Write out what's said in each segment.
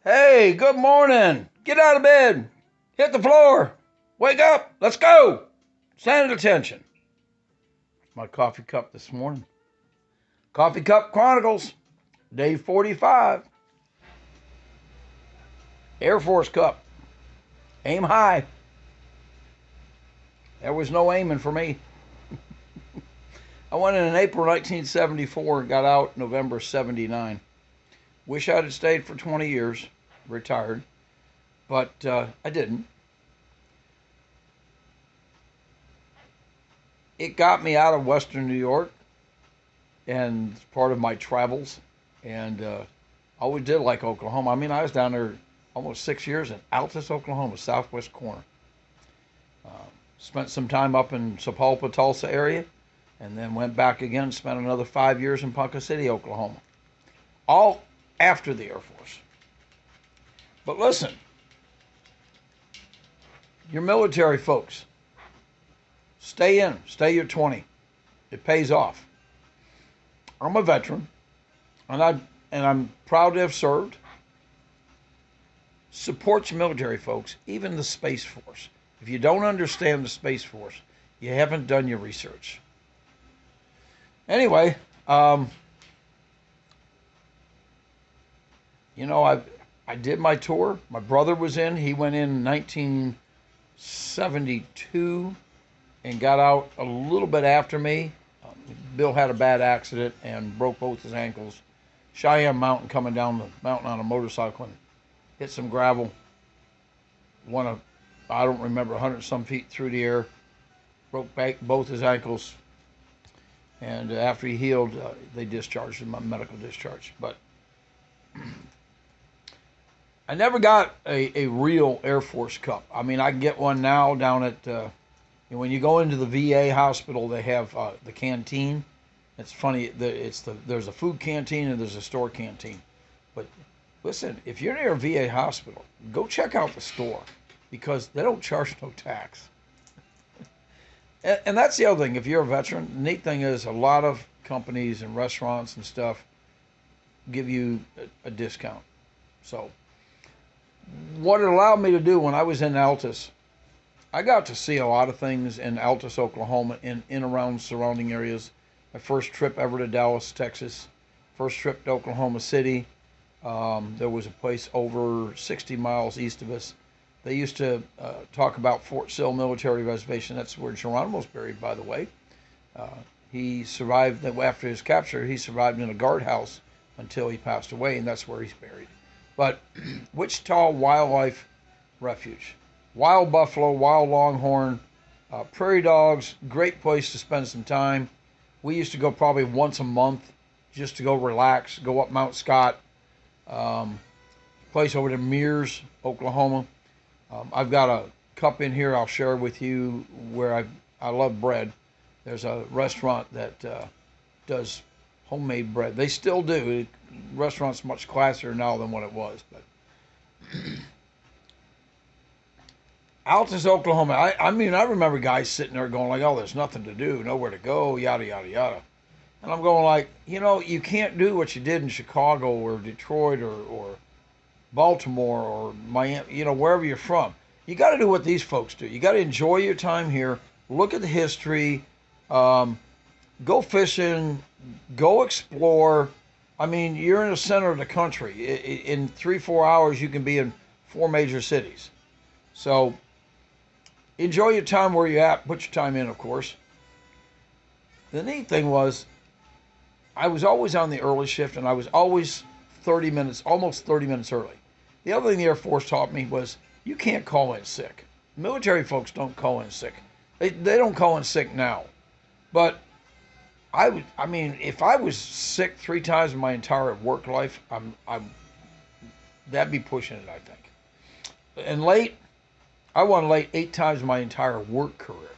Hey, good morning. Get out of bed. Hit the floor. Wake up. Let's go. Stand at attention. My coffee cup this morning. Coffee Cup Chronicles, day 45. Air Force Cup. Aim high. There was no aiming for me. I went in April 1974 and got out November 79. Wish I'd have stayed for 20 years, retired, but I didn't. It got me out of Western New York and part of my travels, and I always did like Oklahoma. I mean, I was down there almost 6 years in Altus, Oklahoma, southwest corner. Uh, Spent some time up in Sapulpa, Tulsa area, and then went back again, spent another 5 years in Ponca City, Oklahoma. All after the Air Force. But listen, your military folks, stay in, stay your 20. It pays off. I'm a veteran, and I'm proud to have served. Support your military folks, even the Space Force. If you don't understand the Space Force, you haven't done your research. Anyway, I did my tour. My brother was in. He went in 1972 and got out a little bit after me. Bill had a bad accident and broke both his ankles. Cheyenne Mountain, coming down the mountain on a motorcycle, and hit some gravel. I don't remember, 100 some feet through the air. Broke both his ankles. And after he healed, they discharged him, medical discharge. But I never got a real Air Force Cup. I mean, I can get one now down at, when you go into the VA hospital, they have the canteen. It's funny, there's a food canteen and there's a store canteen. But listen, if you're near a VA hospital, go check out the store, because they don't charge no tax. And that's the other thing. If you're a veteran, the neat thing is a lot of companies and restaurants and stuff give you a discount. So what it allowed me to do when I was in Altus, I got to see a lot of things in Altus, Oklahoma, in around surrounding areas. My first trip ever to Dallas, Texas. First trip to Oklahoma City. There was a place over 60 miles east of us. They used to talk about Fort Sill Military Reservation. That's where Geronimo's buried, by the way. He survived, after his capture, he survived in a guardhouse until he passed away, and that's where he's buried. But Wichita Wildlife Refuge. Wild buffalo, wild longhorn, prairie dogs, great place to spend some time. We used to go probably once a month just to go relax, go up Mount Scott. Place over to Mears, Oklahoma. I've got a cup in here I'll share with you where I love bread. There's a restaurant that does homemade bread. They still do. The restaurant's much classier now than what it was. But Altus, Oklahoma. I mean, I remember guys sitting there going like, oh, there's nothing to do, nowhere to go, yada, yada, yada. And I'm going like, you can't do what you did in Chicago or Detroit or Baltimore or Miami, wherever you're from. You got to do what these folks do. You got to enjoy your time here. Look at the history. Go fishing. Go explore. I mean, you're in the center of the country. In 3-4 hours, you can be in 4 major cities. So enjoy your time where you're at. Put your time in, of course. The neat thing was, I was always on the early shift, and I was always almost 30 minutes early. The other thing the Air Force taught me was you can't call in sick. Military folks don't call in sick. They don't call in sick now. But I mean, if I was sick 3 times in my entire work life, that'd be pushing it, I think. And I won late 8 times in my entire work career.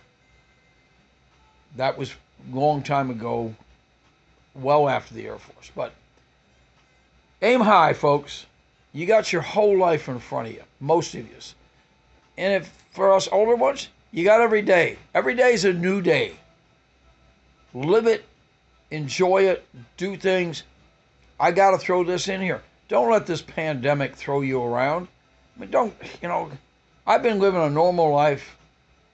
That was a long time ago, well after the Air Force. But aim high, folks. You got your whole life in front of you, most of you. And for us older ones, you got every day. Every day is a new day. Live it, enjoy it, do things. I got to throw this in here. Don't let this pandemic throw you around. I mean, don't, you know, I've been living a normal life.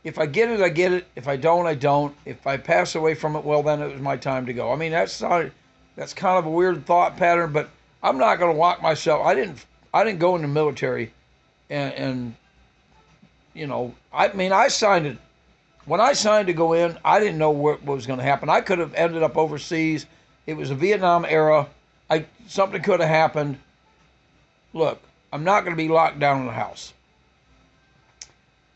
If I get it, I get it. If I don't, I don't. If I pass away from it, well, then it was my time to go. I mean, that's kind of a weird thought pattern, but I'm not going to lock myself. I didn't go in the military, and you know, I mean, I signed it. When I signed to go in, I didn't know what was going to happen. I could have ended up overseas. It was a Vietnam era. Something could have happened. Look, I'm not going to be locked down in the house.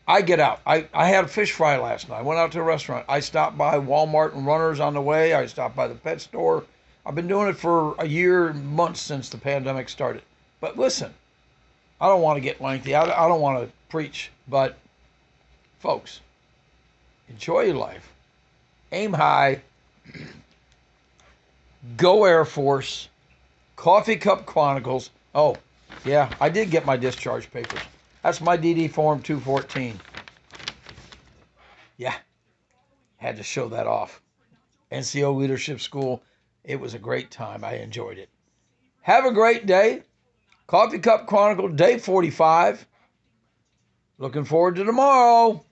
I get out. I had a fish fry last night. I went out to a restaurant. I stopped by Walmart and Runners on the way. I stopped by the pet store. I've been doing it for a year, months since the pandemic started. But listen, I don't want to get lengthy. I don't want to preach. But, folks, enjoy your life. Aim high. Go Air Force. Coffee Cup Chronicles. Oh, yeah, I did get my discharge papers. That's my DD Form 214. Yeah, had to show that off. NCO Leadership School. It was a great time. I enjoyed it. Have a great day. Coffee Cup Chronicle, day 45. Looking forward to tomorrow.